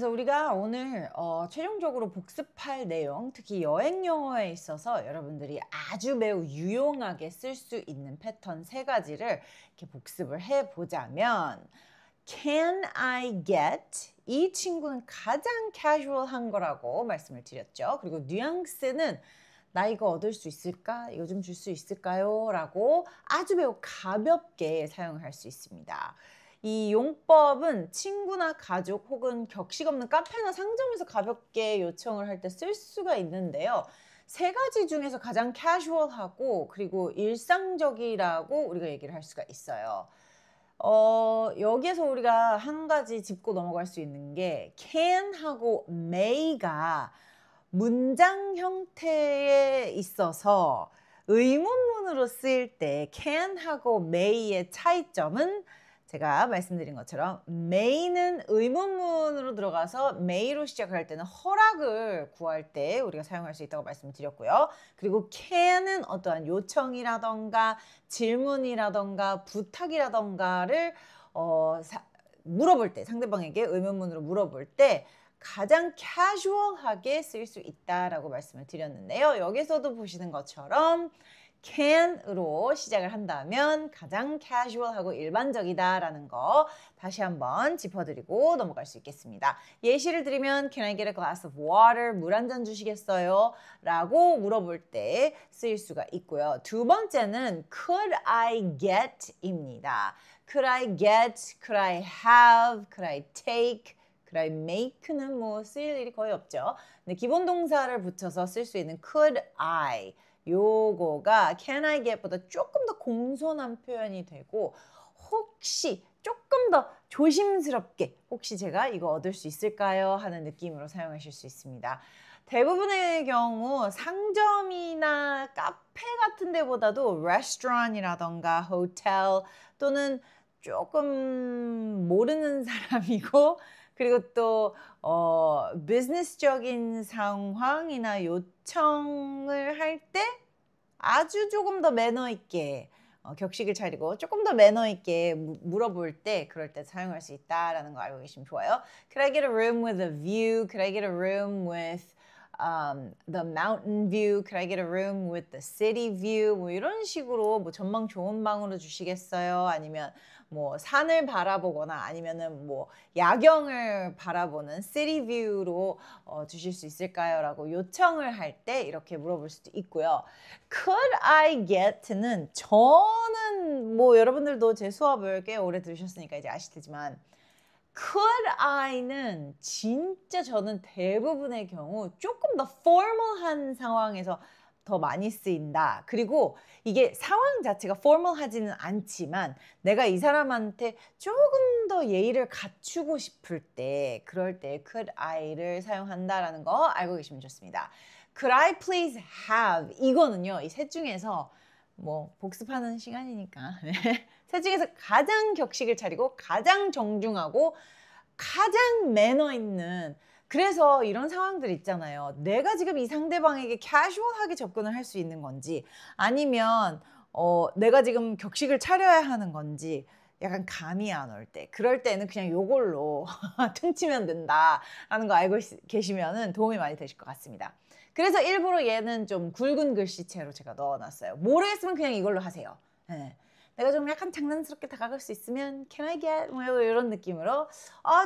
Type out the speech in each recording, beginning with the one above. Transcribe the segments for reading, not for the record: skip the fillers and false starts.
그래서 우리가 오늘 최종적으로 복습할 내용, 특히 여행 영어에 있어서 여러분들이 아주 매우 유용하게 쓸 수 있는 패턴 세 가지를 이렇게 복습을 해보자면 Can I get? 이 친구는 가장 캐주얼한 거라고 말씀을 드렸죠. 그리고 뉘앙스는 나 이거 얻을 수 있을까? 이거 좀 줄 수 있을까요? 라고 아주 매우 가볍게 사용할 수 있습니다. 이 용법은 친구나 가족 혹은 격식 없는 카페나 상점에서 가볍게 요청을 할 때 쓸 수가 있는데요. 세 가지 중에서 가장 캐주얼하고 그리고 일상적이라고 우리가 얘기를 할 수가 있어요. 여기에서 우리가 한 가지 짚고 넘어갈 수 있는 게 can하고 may가 문장 형태에 있어서 의문문으로 쓰일 때 can하고 may의 차이점은 제가 말씀드린 것처럼 may는 의문문으로 들어가서 may로 시작할 때는 허락을 구할 때 우리가 사용할 수 있다고 말씀드렸고요. 그리고 can은 어떠한 요청이라던가 질문이라던가 부탁이라던가를 물어볼 때, 상대방에게 의문문으로 물어볼 때 가장 캐주얼하게 쓸 수 있다라고 말씀을 드렸는데요. 여기서도 보시는 것처럼 can으로 시작을 한다면 가장 캐주얼하고 일반적이다라는 거 다시 한번 짚어드리고 넘어갈 수 있겠습니다. 예시를 드리면 Can I get a glass of water? 물 한 잔 주시겠어요? 라고 물어볼 때 쓰일 수가 있고요. 두 번째는 Could I get? 입니다. Could I get? Could I have? Could I take? could I make는 뭐 쓰일 일이 거의 없죠. 근데 기본 동사를 붙여서 쓸 수 있는 could I 요거가 can I get보다 조금 더 공손한 표현이 되고 혹시 조금 더 조심스럽게 혹시 제가 이거 얻을 수 있을까요? 하는 느낌으로 사용하실 수 있습니다. 대부분의 경우 상점이나 카페 같은 데보다도 레스토랑이라던가 호텔 또는 조금 모르는 사람이고 그리고 또 비즈니스적인 상황이나 요청을 할 때 아주 조금 더 매너 있게 격식을 차리고 조금 더 매너 있게 물어볼 때 그럴 때 사용할 수 있다라는 거 알고 계시면 좋아요. Could I get a room with a view? Could I get a room with the mountain view? Could I get a room with the city view? 뭐 이런 식으로 뭐 전망 좋은 방으로 주시겠어요? 아니면 뭐 산을 바라보거나 아니면은 뭐 야경을 바라보는 city view로 주실 수 있을까요? 라고 요청을 할 때 이렇게 물어볼 수도 있고요. Could I get는 저는 뭐 여러분들도 제 수업을 꽤 오래 들으셨으니까 이제 아시겠지만 could I는 진짜 저는 대부분의 경우 조금 더 formal한 상황에서 더 많이 쓰인다. 그리고 이게 상황 자체가 formal하지는 않지만 내가 이 사람한테 조금 더 예의를 갖추고 싶을 때 그럴 때 could I를 사용한다라는 거 알고 계시면 좋습니다. Could I please have 이거는요. 이 셋 중에서 뭐 복습하는 시간이니까 셋 중에서 가장 격식을 차리고 가장 정중하고 가장 매너 있는 그래서 이런 상황들 있잖아요. 내가 지금 이 상대방에게 캐주얼하게 접근을 할 수 있는 건지 아니면 내가 지금 격식을 차려야 하는 건지 약간 감이 안 올 때 그럴 때는 그냥 요걸로 퉁치면 된다라는 거 알고 계시면 도움이 많이 되실 것 같습니다. 그래서 일부러 얘는 좀 굵은 글씨체로 제가 넣어놨어요. 모르겠으면 그냥 이걸로 하세요. 네. 내가 좀 약간 장난스럽게 다가갈 수 있으면 Can I get? 뭐 이런 느낌으로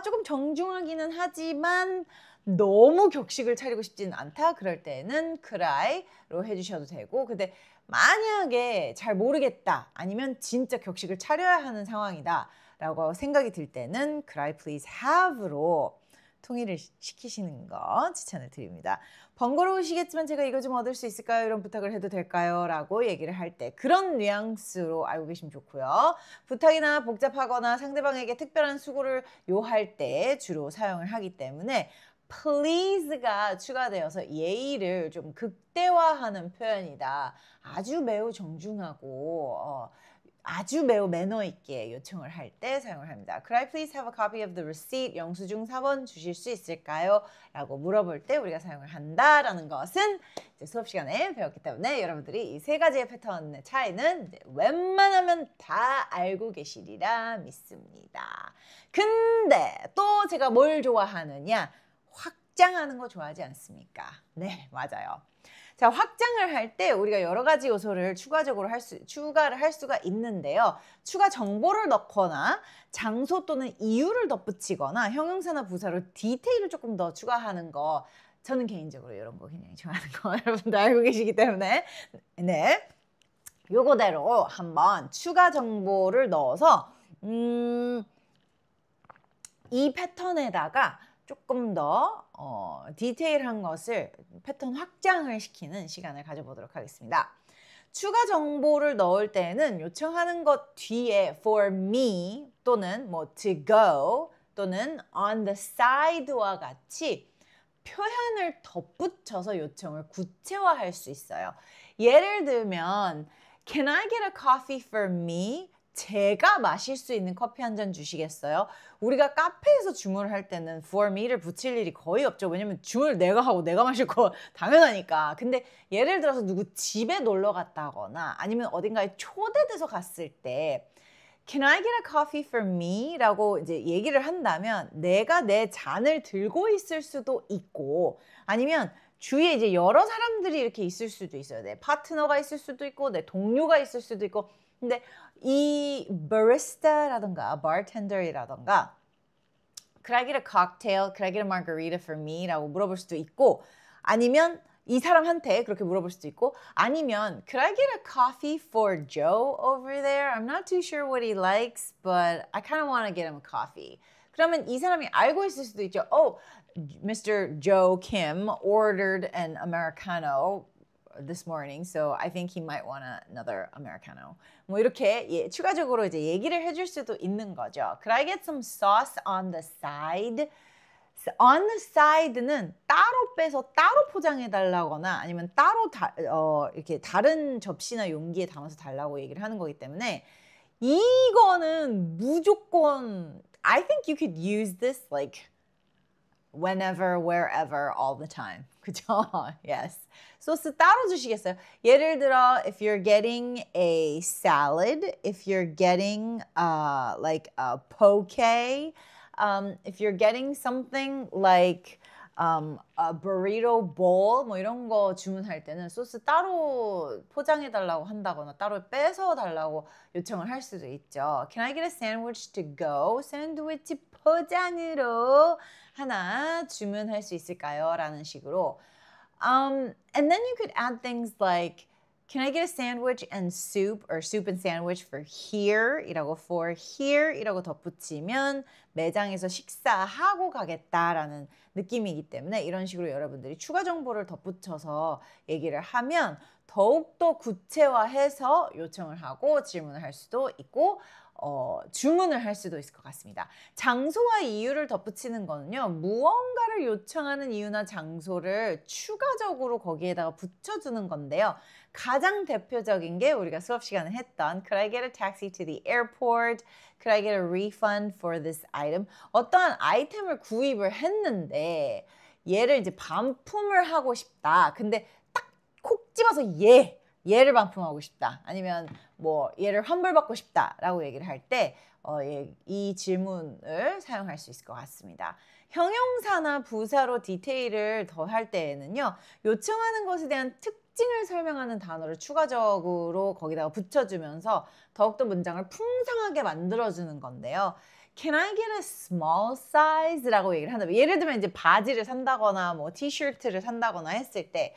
조금 정중하기는 하지만 너무 격식을 차리고 싶지는 않다. 그럴 때는 Could I로 해주셔도 되고 근데 만약에 잘 모르겠다 아니면 진짜 격식을 차려야 하는 상황이다 라고 생각이 들 때는 Could I please have로 통일을 시키시는 거 추천을 드립니다. 번거로우시겠지만 제가 이거 좀 얻을 수 있을까요? 이런 부탁을 해도 될까요? 라고 얘기를 할 때 그런 뉘앙스로 알고 계시면 좋고요. 부탁이나 복잡하거나 상대방에게 특별한 수고를 요할 때 주로 사용을 하기 때문에 please가 추가되어서 예의를 좀 극대화하는 표현이다. 아주 매우 정중하고 아주 매우 매너 있게 요청을 할 때 사용을 합니다. Could I please have a copy of the receipt? 영수증 4번 주실 수 있을까요? 라고 물어볼 때 우리가 사용을 한다라는 것은 이제 수업 시간에 배웠기 때문에 여러분들이 이 세 가지의 패턴의 차이는 이제 웬만하면 다 알고 계시리라 믿습니다. 근데 또 제가 뭘 좋아하느냐? 확장하는 거 좋아하지 않습니까? 네, 맞아요. 자, 확장을 할 때 우리가 여러 가지 요소를 추가적으로 추가를 할 수가 있는데요. 추가 정보를 넣거나 장소 또는 이유를 덧붙이거나 형용사나 부사로 디테일을 조금 더 추가하는 거 저는 개인적으로 이런 거 굉장히 좋아하는 거 여러분들 알고 계시기 때문에 네, 요거대로 한번 추가 정보를 넣어서 이 패턴에다가 조금 더 디테일한 것을 패턴 확장을 시키는 시간을 가져보도록 하겠습니다. 추가 정보를 넣을 때는 요청하는 것 뒤에 for me 또는 뭐 to go 또는 on the side와 같이 표현을 덧붙여서 요청을 구체화할 수 있어요. 예를 들면 Can I get a coffee for me? 제가 마실 수 있는 커피 한 잔 주시겠어요? 우리가 카페에서 주문을 할 때는 for me를 붙일 일이 거의 없죠. 왜냐면 주문을 내가 하고 내가 마실 거 당연하니까. 근데 예를 들어서 누구 집에 놀러 갔다거나 아니면 어딘가에 초대돼서 갔을 때 Can I get a coffee for me? 라고 이제 얘기를 한다면 내가 내 잔을 들고 있을 수도 있고 아니면 주위에 이제 여러 사람들이 이렇게 있을 수도 있어요. 내 파트너가 있을 수도 있고 내 동료가 있을 수도 있고 근데 이 바리스타라던가 bartender이라던가 Could I get a cocktail? Could I get a margarita for me? 라고 물어볼 수도 있고 아니면 이 사람한테 그렇게 물어볼 수도 있고 아니면 Could I get a coffee for Joe over there? I'm not too sure what he likes, but I kind of want to get him a coffee. 그러면 이 사람이 알고 있을 수도 있죠. Oh, Mr. Joe Kim ordered an Americano this morning, so I think he might want another Americano. 뭐 이렇게 추가적으로 이제 얘기를 해줄 수도 있는 거죠. Could I get some sauce on the side? On the side는 따로 빼서 따로 포장해 달라거나 아니면 따로 이렇게 다른 접시나 용기에 담아서 달라고 얘기를 하는 거기 때문에 이거는 무조건 I think you could use this like whenever, wherever, all the time. 그죠? Yes. 소스 따로 주시겠어요? 예를 들어, if you're getting a salad, if you're getting like a poke, if you're getting something like a burrito bowl, 뭐 이런 거 주문할 때는 소스 따로 포장해 달라고 한다거나 따로 빼서 달라고 요청을 할 수도 있죠. Can I get a sandwich to go? 샌드위치 포장으로 하나 주문할 수 있을까요? 라는 식으로. And then you could add things like, can I get a sandwich and soup or soup and sandwich for here? 이라고 for here 이라고 덧붙이면 매장에서 식사하고 가겠다라는 느낌이기 때문에 이런 식으로 여러분들이 추가 정보를 덧붙여서 얘기를 하면 더욱더 구체화해서 요청을 하고 질문을 할 수도 있고 주문을 할 수도 있을 것 같습니다. 장소와 이유를 덧붙이는 거는요. 무언가를 요청하는 이유나 장소를 추가적으로 거기에다가 붙여주는 건데요. 가장 대표적인 게 우리가 수업 시간에 했던 Could I get a taxi to the airport? Could I get a refund for this item? 어떠한 아이템을 구입을 했는데 얘를 이제 반품을 하고 싶다. 근데 딱 콕 집어서 얘를 반품하고 싶다. 아니면 뭐 얘를 환불받고 싶다라고 얘기를 할 때 이 질문을 사용할 수 있을 것 같습니다. 형용사나 부사로 디테일을 더 할 때에는요. 요청하는 것에 대한 특징을 설명하는 단어를 추가적으로 거기다가 붙여주면서 더욱더 문장을 풍성하게 만들어주는 건데요. Can I get a small size? 라고 얘기를 한다면 예를 들면 이제 바지를 산다거나 뭐 티셔츠를 산다거나 했을 때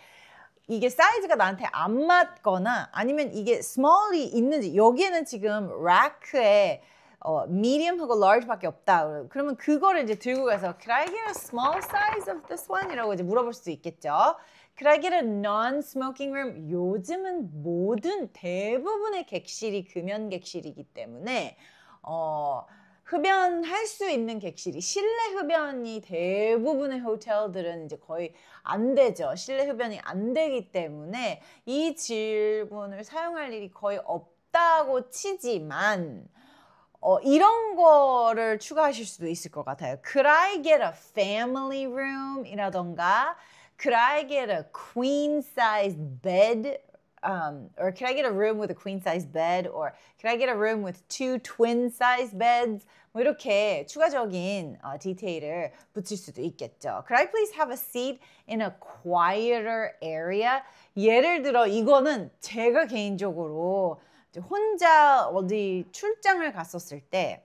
이게 사이즈가 나한테 안 맞거나 아니면 이게 small이 있는지 여기에는 지금 rack에 medium하고 large밖에 없다. 그러면 그거를 이제 들고 가서 Could I get a small size of this one? 이라고 이제 물어볼 수도 있겠죠. Could I get a non-smoking room? 요즘은 모든 대부분의 객실이 금연 객실이기 때문에 흡연할 수 있는 객실이 실내 흡연이 대부분의 호텔들은 이제 거의 안 되죠. 실내 흡연이 안 되기 때문에 이 질문을 사용할 일이 거의 없다고 치지만 이런 거를 추가하실 수도 있을 것 같아요. Could I get a family room? 이라던가 Could I get a queen size bed? Or could I get a room with a queen size bed? Or could I get a room with 2 twin size beds? 뭐 이렇게 추가적인 디테일을 붙일 수도 있겠죠. Could I please have a seat in a quieter area? 예를 들어 이거는 제가 개인적으로 혼자 어디 출장을 갔었을 때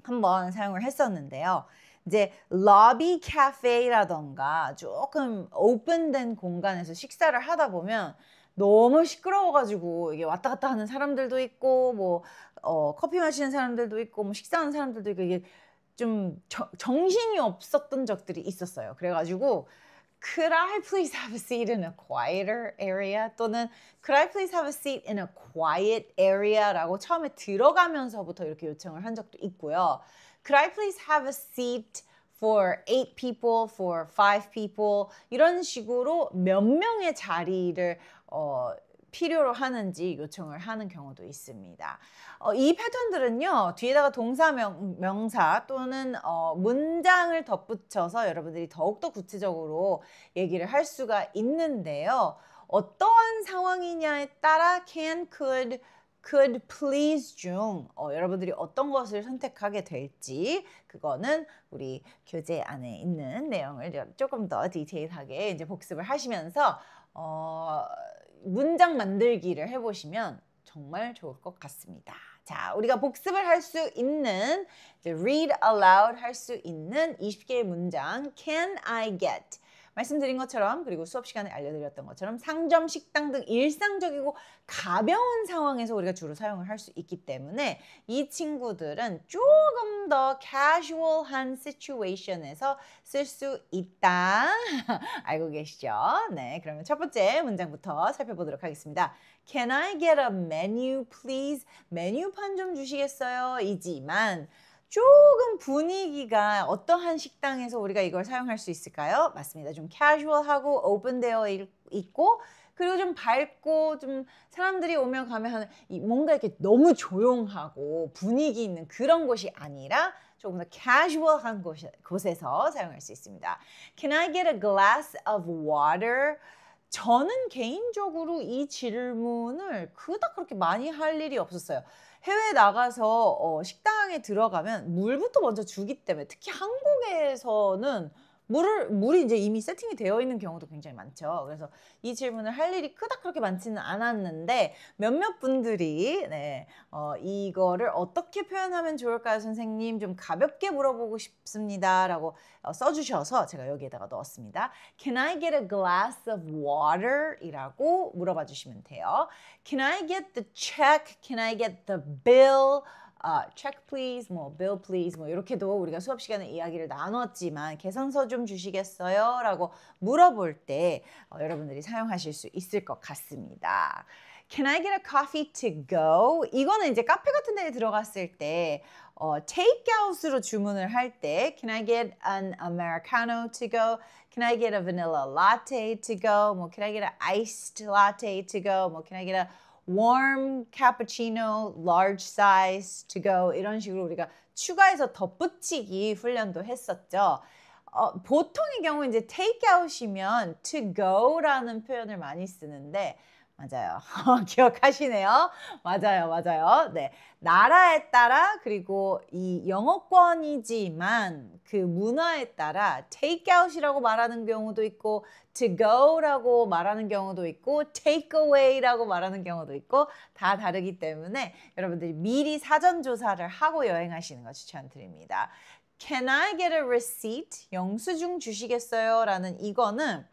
한번 사용을 했었는데요. 이제 러비 카페라던가 조금 오픈된 공간에서 식사를 하다 보면 너무 시끄러워가지고 이게 왔다 갔다 하는 사람들도 있고 뭐 커피 마시는 사람들도 있고 뭐 식사하는 사람들도 있고 이게 좀 정신이 없었던 적들이 있었어요. 그래가지고 Could I please have a seat in a quieter area? 또는 Could I please have a seat in a quiet area? 라고 처음에 들어가면서부터 이렇게 요청을 한 적도 있고요. Could I please have a seat for 8 people, for 5 people? 이런 식으로 몇 명의 자리를 필요로 하는지 요청을 하는 경우도 있습니다. 이 패턴들은요. 뒤에다가 동사, 명사 또는 문장을 덧붙여서 여러분들이 더욱더 구체적으로 얘기를 할 수가 있는데요. 어떠한 상황이냐에 따라 can, could, please 중 여러분들이 어떤 것을 선택하게 될지 그거는 우리 교재 안에 있는 내용을 조금 더 디테일하게 이제 복습을 하시면서 문장 만들기를 해보시면 정말 좋을 것 같습니다. 자, 우리가 복습을 할 수 있는 read aloud 할 수 있는 20개의 문장 Can I get? 말씀드린 것처럼 그리고 수업 시간에 알려드렸던 것처럼 상점, 식당 등 일상적이고 가벼운 상황에서 우리가 주로 사용을 할 수 있기 때문에 이 친구들은 조금 더 casual한 situation에서 쓸 수 있다. 알고 계시죠? 네, 그러면 첫 번째 문장부터 살펴보도록 하겠습니다. Can I get a menu, please? 메뉴판 좀 주시겠어요? 이지만 조금 분위기가 어떠한 식당에서 우리가 이걸 사용할 수 있을까요? 맞습니다. 좀 캐주얼하고 오픈되어 있고 그리고 좀 밝고 좀 사람들이 오면 가면 하는 뭔가 이렇게 너무 조용하고 분위기 있는 그런 곳이 아니라 조금 더 캐주얼한 곳에서 사용할 수 있습니다. Can I get a glass of water? 저는 개인적으로 이 질문을 그닥 그렇게 많이 할 일이 없었어요. 해외에 나가서 식당에 들어가면 물부터 먼저 주기 때문에 특히 한국에서는 물이 이제 이미 세팅이 되어 있는 경우도 굉장히 많죠. 그래서 이 질문을 할 일이 그닥 그렇게 많지는 않았는데 몇몇 분들이 이거를 어떻게 표현하면 좋을까요, 선생님? 좀 가볍게 물어보고 싶습니다. 라고 써주셔서 제가 여기에다가 넣었습니다. Can I get a glass of water? 이라고 물어봐 주시면 돼요. Can I get the check? Can I get the bill? check please, 뭐 bill please, 뭐 이렇게도 우리가 수업 시간에 이야기를 나눴지만 계산서 좀 주시겠어요? 라고 물어볼 때 여러분들이 사용하실 수 있을 것 같습니다. Can I get a coffee to go? 이거는 이제 카페 같은 데에 들어갔을 때 takeout으로 주문을 할 때 Can I get an Americano to go? Can I get a vanilla latte to go? 뭐 Can I get an iced latte to go? 뭐 Can I get a warm cappuccino, large size to go 이런 식으로 우리가 추가해서 덧붙이기 훈련도 했었죠. 보통의 경우 이제 take out이면 to go라는 표현을 많이 쓰는데 맞아요. 기억하시네요. 맞아요. 네. 나라에 따라 그리고 이 영어권이지만 그 문화에 따라 take out이라고 말하는 경우도 있고 to go라고 말하는 경우도 있고 take away라고 말하는 경우도 있고 다 다르기 때문에 여러분들이 미리 사전 조사를 하고 여행하시는 거 추천드립니다. Can I get a receipt? 영수증 주시겠어요? 라는 이거는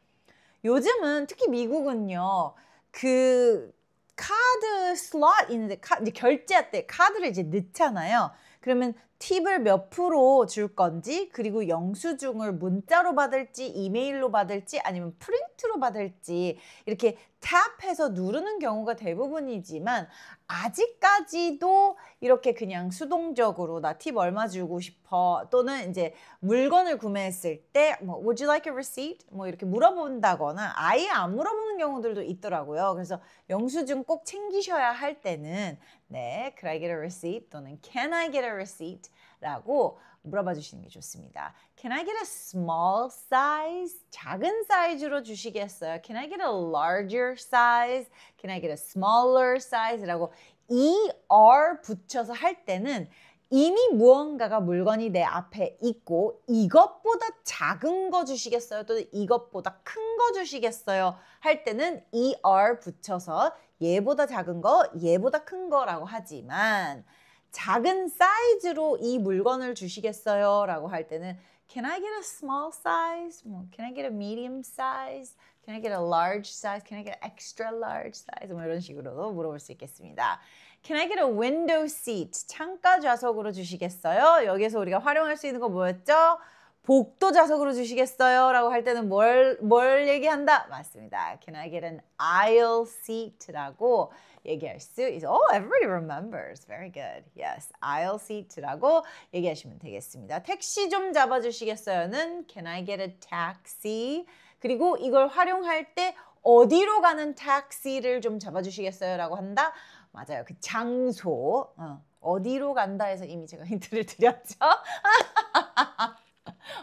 요즘은 특히 미국은요. 그 카드 슬롯 있는데 이제 결제할 때 카드를 이제 넣잖아요. 그러면 팁을 몇 프로 줄 건지, 그리고 영수증을 문자로 받을지 이메일로 받을지 아니면 프린트로 받을지 이렇게 탭해서 누르는 경우가 대부분이지만 아직까지도 이렇게 그냥 수동적으로 나 팁 얼마 주고 싶어, 또는 이제 물건을 구매했을 때 뭐 Would you like a receipt? 뭐 이렇게 물어본다거나 아예 안 물어보는 경우들도 있더라고요. 그래서 영수증 꼭 챙기셔야 할 때는 네, Could I get a receipt? 또는 Can I get a receipt? 라고 물어봐 주시는 게 좋습니다. Can I get a small size? 작은 사이즈로 주시겠어요? Can I get a larger size? Can I get a smaller size? 라고 ER 붙여서 할 때는 이미 무언가가 물건이 내 앞에 있고 이것보다 작은 거 주시겠어요? 또는 이것보다 큰 거 주시겠어요? 할 때는 ER 붙여서 얘보다 작은 거, 얘보다 큰 거라고 하지만 작은 사이즈로 이 물건을 주시겠어요? 라고 할 때는 Can I get a small size? 뭐, Can I get a medium size? Can I get a large size? Can I get an extra large size? 뭐 이런 식으로도 물어볼 수 있겠습니다. Can I get a window seat? 창가 좌석으로 주시겠어요? 여기서 우리가 활용할 수 있는 거 뭐였죠? 복도 좌석으로 주시겠어요? 라고 할 때는 뭘 얘기한다? 맞습니다. Can I get an aisle seat? 라고 얘기할 수 있어요. Oh, everybody remembers. Very good. Yes, aisle seat라고 얘기하시면 되겠습니다. 택시 좀 잡아주시겠어요는 Can I get a taxi? 그리고 이걸 활용할 때 어디로 가는 택시를 좀 잡아주시겠어요? 라고 한다? 맞아요. 그 장소. 어디로 간다 해서 이미 제가 힌트를 드렸죠?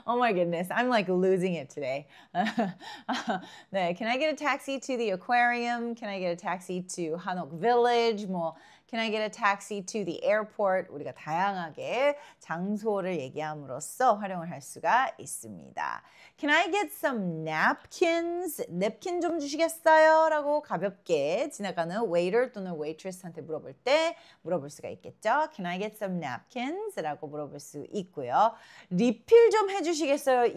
Oh my goodness, I'm like losing it today. 네, can I get a taxi to the aquarium? Can I get a taxi to Hanok Village? 뭐, can I get a taxi to the airport? 우리가 다양하게 장소를 얘기함으로써 활용을 할 수가 있습니다. Can I get some napkins? 냅킨 좀 주시겠어요? 라고 가볍게 지나가는 waiter 또는 waitress한테 물어볼 수가 있겠죠. Can I get some napkins? 라고 물어볼 수 있고요. 리필 좀 해주시겠어요?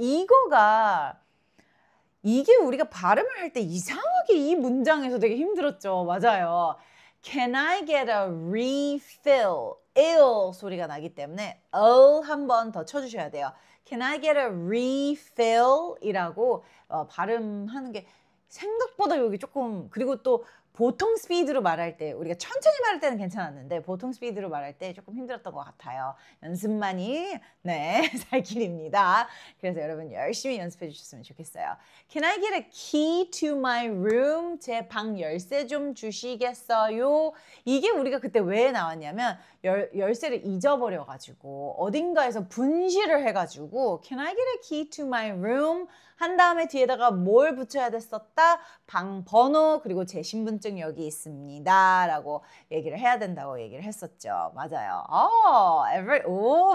이게 우리가 발음을 할 때 이상하게 이 문장에서 되게 힘들었죠. 맞아요. Can I get a refill? ill 소리가 나기 때문에 한 번 더 쳐주셔야 돼요. Can I get a refill? 이라고 발음하는 게 생각보다 여기 조금, 그리고 또 보통 스피드로 말할 때, 우리가 천천히 말할 때는 괜찮았는데 보통 스피드로 말할 때 조금 힘들었던 것 같아요. 연습만이 네, 살 길입니다. 그래서 여러분 열심히 연습해 주셨으면 좋겠어요. Can I get a key to my room? 제 방 열쇠 좀 주시겠어요? 이게 우리가 그때 왜 나왔냐면 열쇠를 잊어버려가지고 어딘가에서 분실을 해가지고 Can I get a key to my room? 한 다음에 뒤에다가 뭘 붙여야 됐었다? 방 번호, 그리고 제 신분증 여기 있습니다 라고 얘기를 해야 된다고 얘기를 했었죠. 맞아요.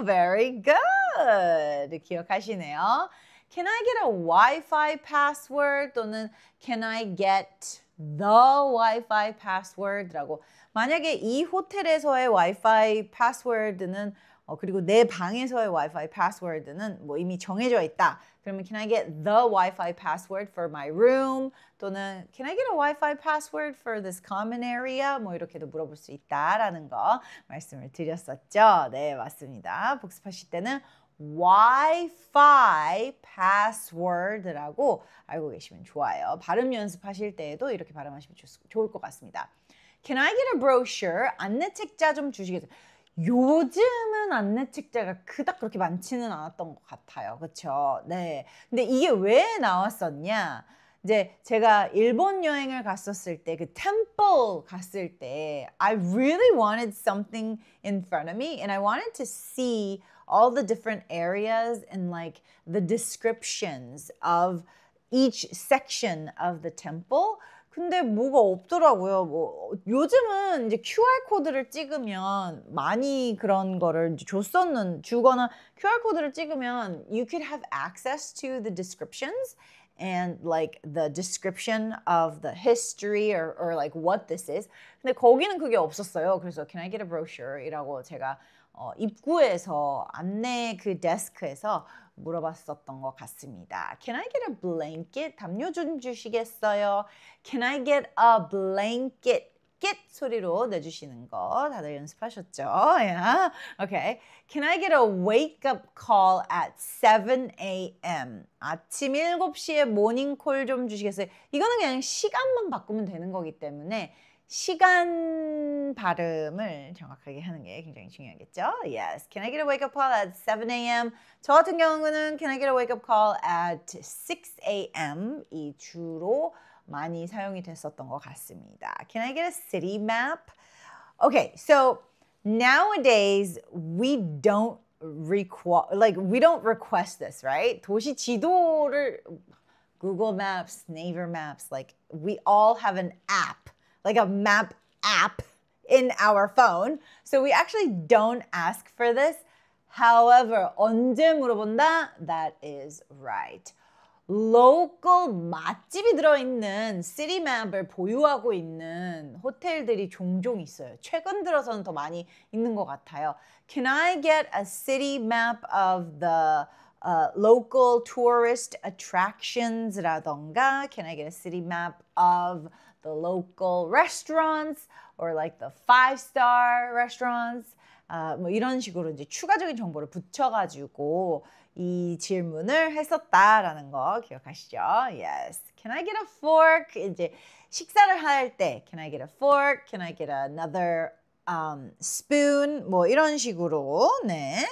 Very good. 기억하시네요. Can I get a Wi-Fi password? 또는 Can I get the Wi-Fi password? 라고, 만약에 이 호텔에서의 Wi-Fi password는 그리고 내 방에서의 Wi-Fi password는 뭐 이미 정해져 있다. 그러면 Can I get the Wi-Fi password for my room? 또는 Can I get a Wi-Fi password for this common area? 뭐 이렇게도 물어볼 수 있다라는 거 말씀을 드렸었죠. 네, 맞습니다. 복습하실 때는 Wi-Fi password라고 알고 계시면 좋아요. 발음 연습하실 때에도 이렇게 발음하시면 좋을 것 같습니다. Can I get a brochure? 안내책자 좀 주시겠어요? 요즘은 안내책자가 그닥 그렇게 많지는 않았던 것 같아요. 그렇죠? 네. 근데 이게 왜 나왔었냐? 이제 제가 일본 여행을 갔었을 때, 그 템플 갔을 때 I really wanted something in front of me and I wanted to see all the different areas and like the descriptions of each section of the temple. 근데 뭐가 없더라고요. 뭐 요즘은 이제 QR 코드를 찍으면 많이 그런 거를 주거나 QR 코드를 찍으면 you could have access to the descriptions and like the description of the history or like what this is. 근데 거기는 그게 없었어요. 그래서 Can I get a brochure? 이라고 제가 입구에서 안내 그 데스크에서 물어봤었던 것 같습니다. Can I get a blanket? 담요 좀 주시겠어요? Can I get a blanket? get 소리로 내주시는 거 다들 연습하셨죠? Yeah. Okay. Can I get a wake-up call at 7 a.m.? 아침 7시에 모닝콜 좀 주시겠어요? 이거는 그냥 시간만 바꾸면 되는 거기 때문에 시간 발음을 정확하게 하는 게 굉장히 중요하겠죠? Yes. Can I get a wake-up call at 7 a.m.? 저 같은 경우는 Can I get a wake-up call at 6 a.m. 이 주로 많이 사용이 됐었던 것 같습니다. Can I get a city map? Okay, so nowadays we don't request this, right? 도시 지도를 Google Maps, Naver Maps, like we all have an app, like a map app in our phone. So we actually don't ask for this. However, 언제 물어본다? That is right. local 맛집이 들어있는 city map을 보유하고 있는 호텔들이 종종 있어요. 최근 들어서는 더 많이 있는 것 같아요. Can I get a city map of the local tourist attractions라던가 Can I get a city map of the local restaurants or like the 5-star restaurants? 뭐 이런 식으로 이제 추가적인 정보를 붙여가지고 이 질문을 했었다라는 거 기억하시죠? Yes. Can I get a fork? 이제 식사를 할 때 Can I get a fork? Can I get another spoon? 뭐 이런 식으로 네.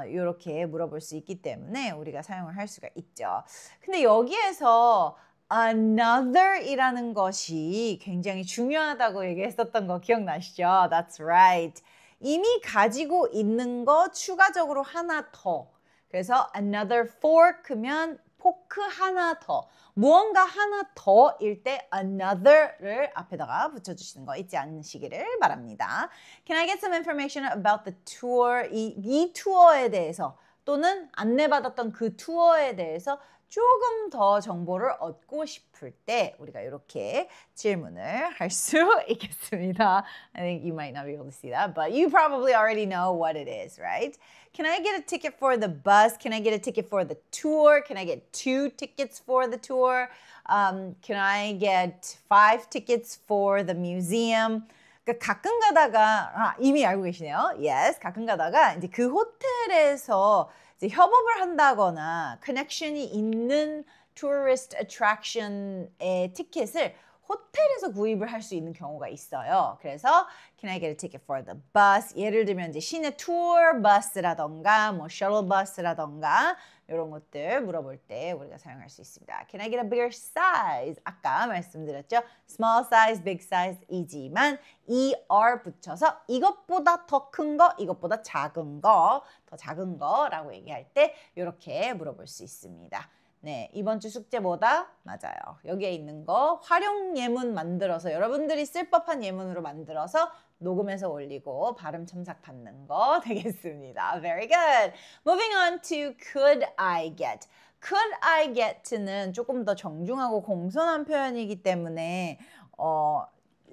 이렇게 물어볼 수 있기 때문에 우리가 사용을 할 수가 있죠. 근데 여기에서 another이라는 것이 굉장히 중요하다고 얘기했었던 거 기억나시죠? That's right. 이미 가지고 있는 거 추가적으로 하나 더. 그래서 another fork면 포크 하나 더. 무언가 하나 더일 때 another를 앞에다가 붙여주시는 거 잊지 않으시기를 바랍니다. Can I get some information about the tour? 이 투어에 대해서 또는 안내받았던 그 투어에 대해서 조금 더 정보를 얻고 싶을 때 우리가 이렇게 질문을 할 수 있겠습니다. I think you might not be able to see that, but you probably already know what it is, right? Can I get a ticket for the bus? Can I get a ticket for the tour? Can I get 2 tickets for the tour? Can I get 5 tickets for the museum? 그러니까 가끔 가다가 이미 알고 계시네요. Yes, 가끔 가다가 이제 그 호텔에서 이제 협업을 한다거나 커넥션이 있는 tourist attraction의 티켓을 호텔에서 구입을 할 수 있는 경우가 있어요. 그래서 Can I get a ticket for the bus? 예를 들면 이제 시내 투어 버스라던가 뭐 셔틀 버스라던가 이런 것들 물어볼 때 우리가 사용할 수 있습니다. Can I get a bigger size? 아까 말씀드렸죠. Small size, big size이지만 ER 붙여서 이것보다 더 큰 거, 이것보다 작은 거, 더 작은 거라고 얘기할 때 이렇게 물어볼 수 있습니다. 네, 이번 주 숙제 뭐다? 맞아요. 여기에 있는 거 활용 예문 만들어서 여러분들이 쓸 법한 예문으로 만들어서 녹음해서 올리고 발음 첨삭 받는 거 되겠습니다. Very good. Moving on to could I get. Could I get는 조금 더 정중하고 공손한 표현이기 때문에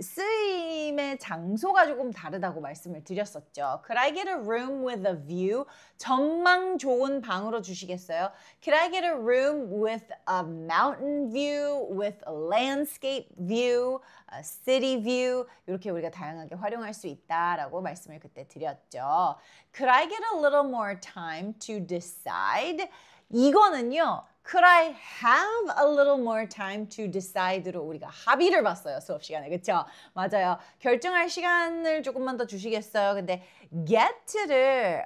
쓰임의 장소가 조금 다르다고 말씀을 드렸었죠. Could I get a room with a view? 전망 좋은 방으로 주시겠어요? Could I get a room with a mountain view, with a landscape view, a city view? 이렇게 우리가 다양하게 활용할 수 있다라고 말씀을 그때 드렸죠. Could I get a little more time to decide? 이거는요. Could I have a little more time to decide로 우리가 합의를 봤어요. 수업 시간에. 그쵸? 맞아요. 결정할 시간을 조금만 더 주시겠어요? 근데 get를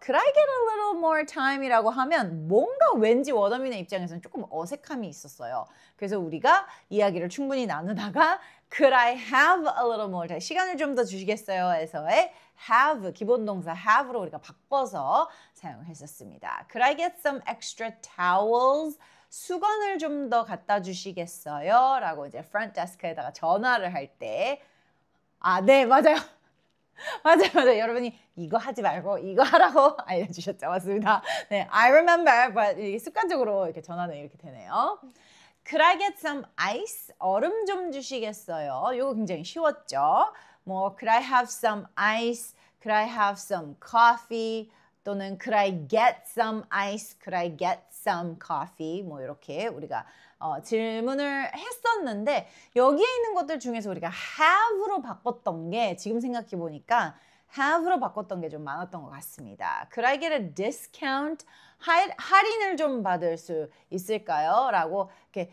could I get a little more time이라고 하면 뭔가 왠지 원어민의 입장에서는 조금 어색함이 있었어요. 그래서 우리가 이야기를 충분히 나누다가 Could I have a little more time? 시간을 좀 더 주시겠어요? 에서의 have, 기본 동사 have로 우리가 바꿔서 사용했었습니다. Could I get some extra towels? 수건을 좀 더 갖다 주시겠어요? 라고 이제 front desk에다가 전화를 할 때 네, 맞아요. 맞아요. 여러분이 이거 하지 말고 이거 하라고 알려주셨죠. 맞습니다. 네, I remember, but 습관적으로 이렇게 전화는 이렇게 되네요. Could I get some ice? 얼음 좀 주시겠어요? 이거 굉장히 쉬웠죠. 뭐 Could I have some ice? Could I have some coffee? 또는 Could I get some ice? Could I get some coffee? 뭐 이렇게 우리가 질문을 했었는데 여기에 있는 것들 중에서 우리가 have로 바꿨던 게 지금 생각해 보니까 have로 바꿨던 게 좀 많았던 것 같습니다. Could I get a discount? 할인을 좀 받을 수 있을까요? 라고 이렇게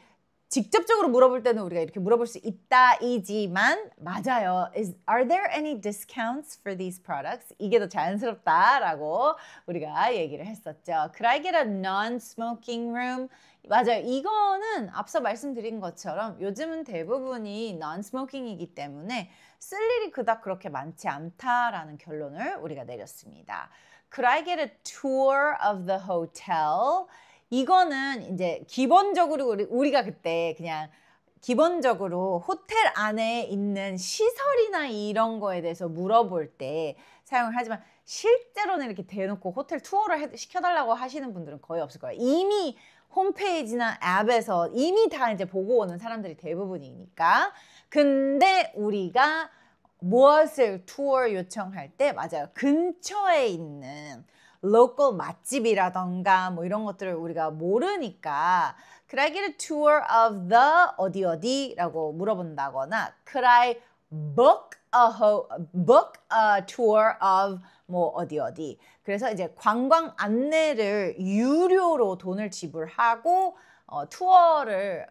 직접적으로 물어볼 때는 우리가 이렇게 물어볼 수 있다이지만 맞아요. Are there any discounts for these products? 이게 더 자연스럽다라고 우리가 얘기를 했었죠. Could I get a non-smoking room? 맞아요. 이거는 앞서 말씀드린 것처럼 요즘은 대부분이 non-smoking이기 때문에 쓸 일이 그닥 그렇게 많지 않다라는 결론을 우리가 내렸습니다. Could I get a tour of the hotel? 이거는 이제 기본적으로 우리가 그때 그냥 기본적으로 호텔 안에 있는 시설이나 이런 거에 대해서 물어볼 때 사용을 하지만 실제로는 이렇게 대놓고 호텔 투어를 시켜달라고 하시는 분들은 거의 없을 거예요. 이미 홈페이지나 앱에서 이미 다 이제 보고 오는 사람들이 대부분이니까. 근데 우리가 무엇을 투어 요청할 때 맞아요. 근처에 있는 local 맛집이라던가 뭐 이런 것들을 우리가 모르니까 Could I get a tour of the 어디 어디라고 물어본다거나 Could I book a tour of 뭐 어디 어디. 그래서 이제 관광 안내를 유료로 돈을 지불하고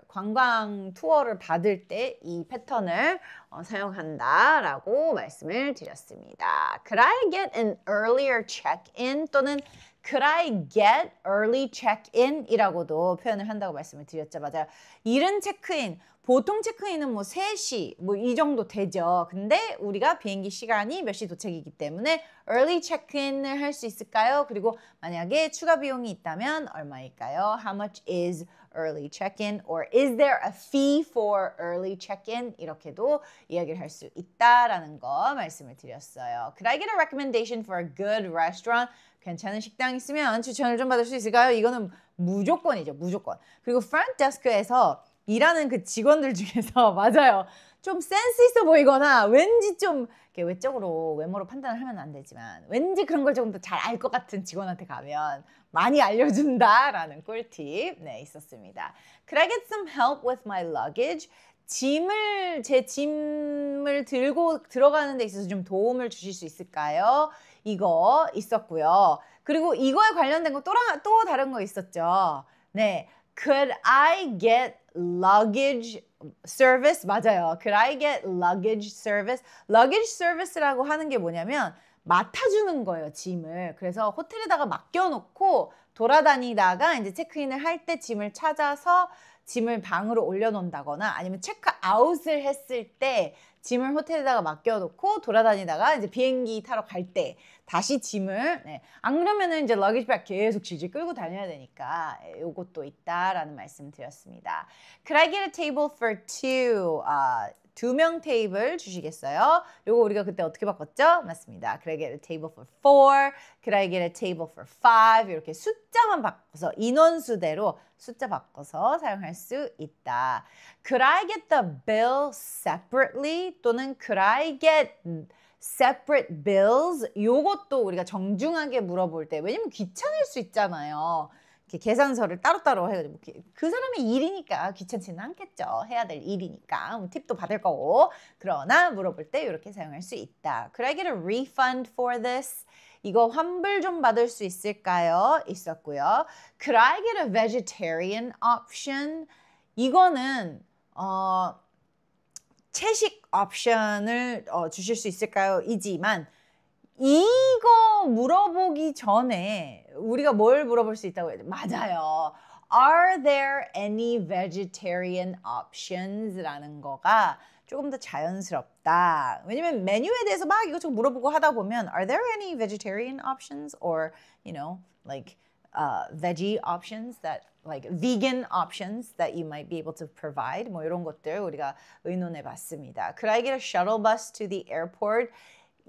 관광 투어를 받을 때 이 패턴을 사용한다라고 말씀을 드렸습니다. Could I get an earlier check-in 또는 Could I get early check-in 이라고도 표현을 한다고 말씀을 드렸죠. 맞아요. 이른 체크인, 보통 체크인은 뭐 3시 뭐 이 정도 되죠. 근데 우리가 비행기 시간이 몇 시 도착이기 때문에 early check-in을 할 수 있을까요? 그리고 만약에 추가 비용이 있다면 얼마일까요? How much is early check-in? Or is there a fee for early check-in? 이렇게도 이야기를 할 수 있다라는 거 말씀을 드렸어요. Could I get a recommendation for a good restaurant? 괜찮은 식당 있으면 추천을 좀 받을 수 있을까요? 이거는 무조건이죠. 무조건. 그리고 front desk에서 일하는 그 직원들 중에서 맞아요. 좀 센스 있어 보이거나 왠지 좀 외적으로 외모로 판단을 하면 안 되지만 왠지 그런 걸 조금 더 잘 알 것 같은 직원한테 가면 많이 알려준다라는 꿀팁 있었습니다. Could I get some help with my luggage? 제 짐을 들고 들어가는 데 있어서 좀 도움을 주실 수 있을까요? 이거 있었고요. 그리고 이거에 관련된 거 또 다른 거 있었죠. 네. Could I get luggage service? 맞아요. Could I get luggage service? luggage service라고 하는 게 뭐냐면 맡아주는 거예요, 짐을. 그래서 호텔에다가 맡겨놓고 돌아다니다가 이제 체크인을 할 때 짐을 찾아서 짐을 방으로 올려놓는다거나 아니면 체크아웃을 했을 때 짐을 호텔에다가 맡겨놓고 돌아다니다가 이제 비행기 타러 갈 때 다시 짐을 안 그러면은 이제 러기지백 계속 질질 끌고 다녀야 되니까 요것도 있다라는 말씀 드렸습니다. Could I get a table for two? 2명 테이블 주시겠어요? 요거 우리가 그때 어떻게 바꿨죠? 맞습니다. Could I get a table for 4? Could I get a table for 5? 이렇게 숫자만 바꿔서 인원수대로 숫자 바꿔서 사용할 수 있다. Could I get the bill separately? 또는 Could I get separate bills? 요것도 우리가 정중하게 물어볼 때 왜냐면 귀찮을 수 있잖아요. 이렇게 계산서를 따로따로 해가지고 그 사람의 일이니까 귀찮지는 않겠죠. 해야 될 일이니까 팁도 받을 거고. 그러나 물어볼 때 이렇게 사용할 수 있다. Could I get a refund for this? 이거 환불 좀 받을 수 있을까요? 있었고요. Could I get a vegetarian option? 이거는 채식 옵션을 주실 수 있을까요? 이지만 이거 물어보기 전에 우리가 뭘 물어볼 수 있다고 해야 돼? 맞아요. Are there any vegetarian options? 라는 거가 조금 더 자연스럽다. 왜냐면 메뉴에 대해서 막 이것저것 물어보고 하다 보면 Are there any vegetarian options? Or, you know, like veggie options that like vegan options that you might be able to provide. 뭐 이런 것들 우리가 의논해 봤습니다. Could I get a shuttle bus to the airport?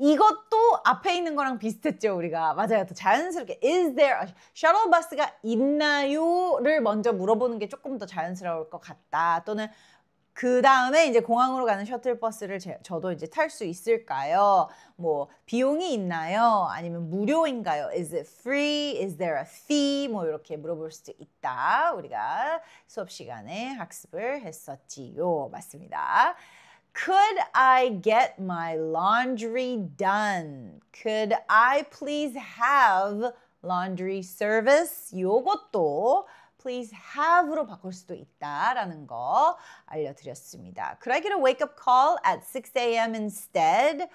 이것도 앞에 있는 거랑 비슷했죠, 우리가. 맞아요. 더 자연스럽게 Is there a shuttle bus가 있나요?를 먼저 물어보는 게 조금 더 자연스러울 것 같다. 또는 그 다음에 이제 공항으로 가는 셔틀버스를 저도 이제 탈 수 있을까요? 뭐 비용이 있나요? 아니면 무료인가요? Is it free? Is there a fee? 뭐 이렇게 물어볼 수도 있다. 우리가 수업 시간에 학습을 했었지요. 맞습니다. Could I get my laundry done? Could I please have laundry service? 요것도 please have로 바꿀 수도 있다라는 거 알려드렸습니다. Could I get a wake-up call at 6 a.m. instead?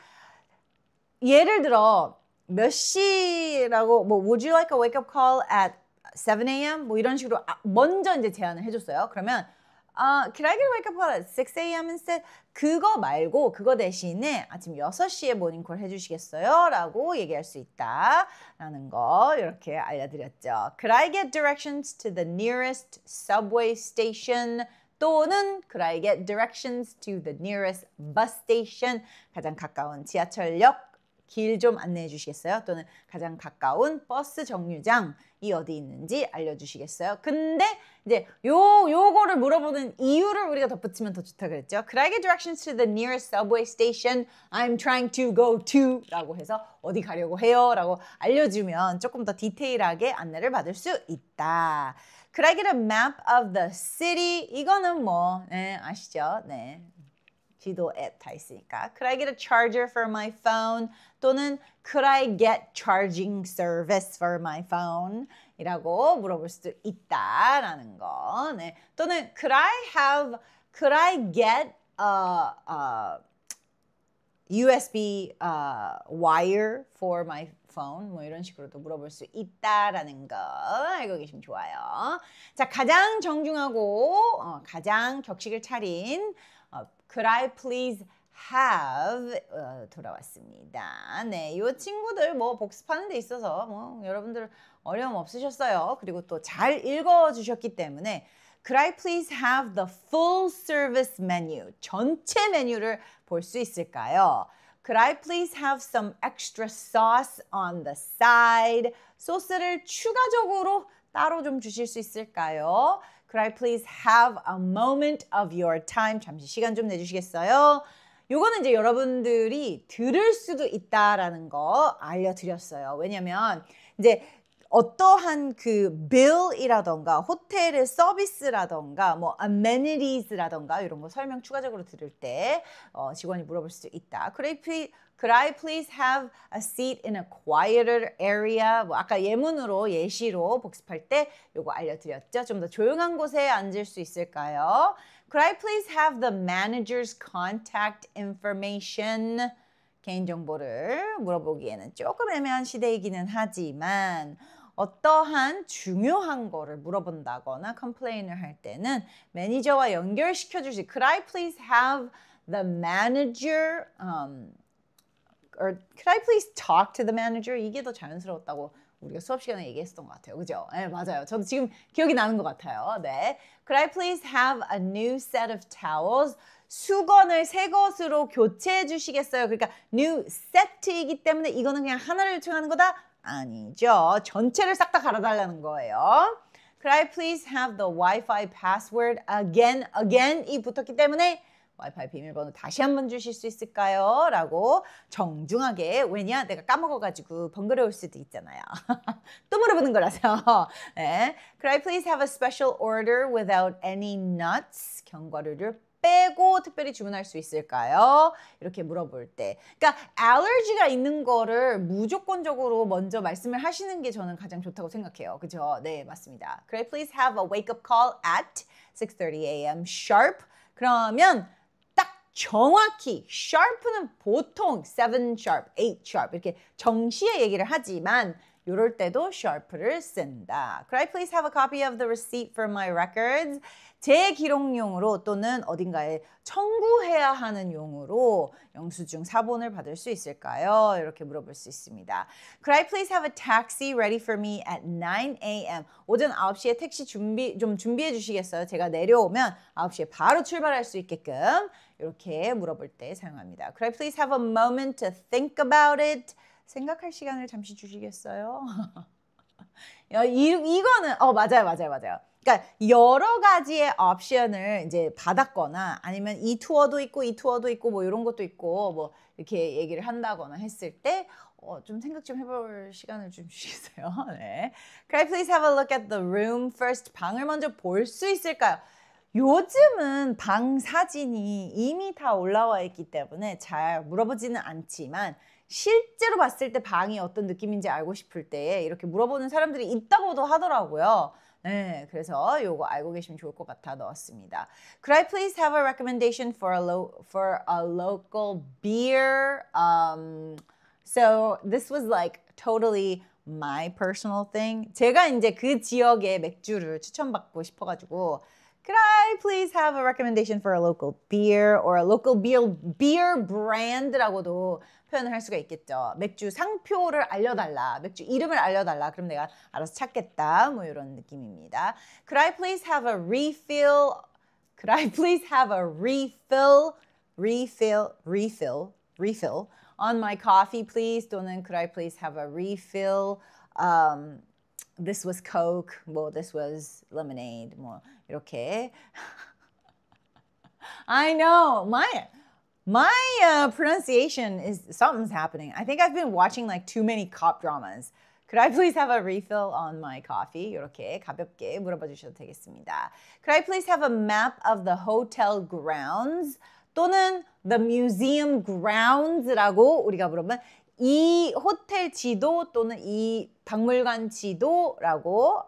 예를 들어 몇 시라고 뭐 would you like a wake-up call at 7 a.m. 뭐 이런 식으로 먼저 이제 제안을 해줬어요. 그러면 Could I get a wake-up call at 6 a.m. instead? 그거 말고 그거 대신에 아침 6시에 모닝콜 해주시겠어요? 라고 얘기할 수 있다라는 거 이렇게 알려드렸죠. Could I get directions to the nearest subway station? 또는 Could I get directions to the nearest bus station? 가장 가까운 지하철역 길 좀 안내해 주시겠어요? 또는 가장 가까운 버스 정류장이 어디 있는지 알려주시겠어요? 근데 이제 요거를 물어보는 이유를 우리가 덧붙이면 더 좋다 그랬죠? Could I get directions to the nearest subway station? I'm trying to go to 라고 해서 어디 가려고 해요? 라고 알려주면 조금 더 디테일하게 안내를 받을 수 있다. Could I get a map of the city? 이거는 뭐 아시죠? 네. 지도 앱 다 있으니까. Could I get a charger for my phone? 또는 Could I get charging service for my phone? 이라고 물어볼 수도 있다라는 거. 네. 또는 Could I get a USB wire for my phone? 뭐 이런 식으로도 물어볼 수 있다라는 거 알고 계시면 좋아요. 자, 가장 정중하고 가장 격식을 차린 Could I please have 돌아왔습니다. 네, 이 친구들 뭐 복습하는 데 있어서 뭐 여러분들 어려움 없으셨어요. 그리고 또 잘 읽어주셨기 때문에 Could I please have the full service menu? 전체 메뉴를 볼 수 있을까요? Could I please have some extra sauce on the side? 소스를 추가적으로 따로 좀 주실 수 있을까요? Could I please have a moment of your time? 잠시 시간 좀 내주시겠어요? 요거는 이제 여러분들이 들을 수도 있다라는 거 알려드렸어요. 왜냐면 이제 어떠한 그 bill이라던가 호텔의 서비스라던가 뭐 amenities,라던가 이런 거 설명 추가적으로 들을 때 직원이 물어볼 수도 있다. Could I please have a seat in a quieter area? 뭐 아까 예문으로 예시로 복습할 때 요거 알려드렸죠. 좀 더 조용한 곳에 앉을 수 있을까요? Could I please have the manager's contact information? 개인정보를 물어보기에는 조금 애매한 시대이기는 하지만 어떠한 중요한 거를 물어본다거나 컴플레인을 할 때는 매니저와 연결시켜 주시. Could I please have the manager or could I please talk to the manager? 이게 더 자연스러웠다고 우리가 수업 시간에 얘기했었던 것 같아요. 그죠? 네, 맞아요. 저도 지금 기억이 나는 것 같아요. 네. Could I please have a new set of towels? 수건을 새 것으로 교체해 주시겠어요? 그러니까 new set이기 때문에 이거는 그냥 하나를 요청하는 거다? 아니죠. 전체를 싹 다 갈아달라는 거예요. Could I please have the Wi-Fi password again? Again이 붙었기 때문에 와이파이 비밀번호 다시 한번 주실 수 있을까요? 라고 정중하게, 왜냐? 내가 까먹어가지고 번거로울 수도 있잖아요. 또 물어보는 거라서. 네. Could I please have a special order without any nuts? 견과류를 빼고 특별히 주문할 수 있을까요? 이렇게 물어볼 때. 그러니까 알러지가 있는 거를 무조건적으로 먼저 말씀을 하시는 게 저는 가장 좋다고 생각해요. 그죠? 네, 맞습니다. Could I please have a wake-up call at 6:30 a.m. sharp? 그러면 딱 정확히 sharp는 보통 7 sharp, 8 sharp 이렇게 정시에 얘기를 하지만 이럴 때도 sharp를 쓴다. Could I please have a copy of the receipt for my records? 제 기록용으로 또는 어딘가에 청구해야 하는 용으로 영수증 사본을 받을 수 있을까요? 이렇게 물어볼 수 있습니다. Could I please have a taxi ready for me at 9 a.m. 오전 9시에 택시 준비해 주시겠어요? 제가 내려오면 9시에 바로 출발할 수 있게끔 이렇게 물어볼 때 사용합니다. Could I please have a moment to think about it? 생각할 시간을 잠시 주시겠어요? 이거는 맞아요. 그러니까 여러 가지의 옵션을 이제 받았거나 아니면 이 투어도 있고 이 투어도 있고 뭐 이런 것도 있고 뭐 이렇게 얘기를 한다거나 했을 때 좀 생각 좀 해볼 시간을 좀 주시겠어요? 네. Can I please have a look at the room first? 방을 먼저 볼 수 있을까요? 요즘은 방 사진이 이미 다 올라와 있기 때문에 잘 물어보지는 않지만 실제로 봤을 때 방이 어떤 느낌인지 알고 싶을 때 이렇게 물어보는 사람들이 있다고도 하더라고요. 네, 그래서 요거 알고 계시면 좋을 것 같아 넣었습니다. Could I please have a recommendation for a local beer? So this was like totally my personal thing. 제가 이제 그 지역의 맥주를 추천받고 싶어가지고 Could I please have a recommendation for a local beer or a local beer brand라고도 표현을 할 수가 있겠죠. 맥주 상표를 알려달라. 맥주 이름을 알려달라. 그럼 내가 알아서 찾겠다. 뭐 이런 느낌입니다. Could I please have a refill? Could I please have a refill on my coffee, please? 또는 Could I please have a refill? This was Coke, 뭐 this was lemonade, 뭐 이렇게. I know my pronunciation is something's happening. I think I've been watching like too many cop dramas. Could I please have a refill on my coffee? 이렇게 가볍게 물어봐 주셔도 되겠습니다. Could I please have a map of the hotel grounds? 또는 the museum grounds라고 우리가 물어보면 이 호텔 지도 또는 이 박물관 지도라고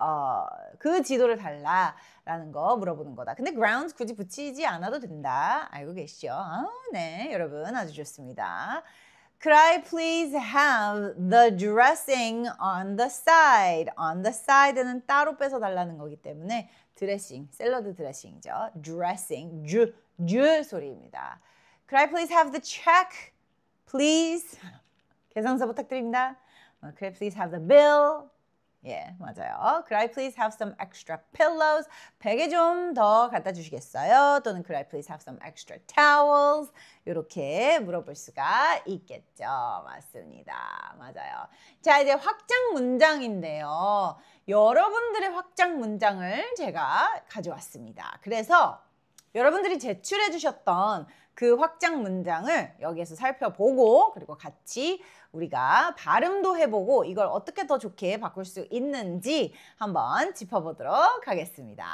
그 지도를 달라라는 거 물어보는 거다. 근데 grounds 굳이 붙이지 않아도 된다. 알고 계시죠? 네, 여러분 아주 좋습니다. Could I please have the dressing on the side? On the side는 따로 빼서 달라는 거기 때문에 드레싱, 샐러드 드레싱이죠. dressing, 주 소리입니다. Could I please have the check? Please. 계산서 부탁드립니다. Could I please have the bill? 예, 맞아요. Could I please have some extra pillows? 베개 좀 더 갖다 주시겠어요? 또는 Could I please have some extra towels? 이렇게 물어볼 수가 있겠죠. 맞습니다. 맞아요. 자, 이제 확장 문장인데요. 여러분들의 확장 문장을 제가 가져왔습니다. 그래서 여러분들이 제출해 주셨던 그 확장 문장을 여기에서 살펴보고 그리고 같이 우리가 발음도 해보고 이걸 어떻게 더 좋게 바꿀 수 있는지 한번 짚어보도록 하겠습니다.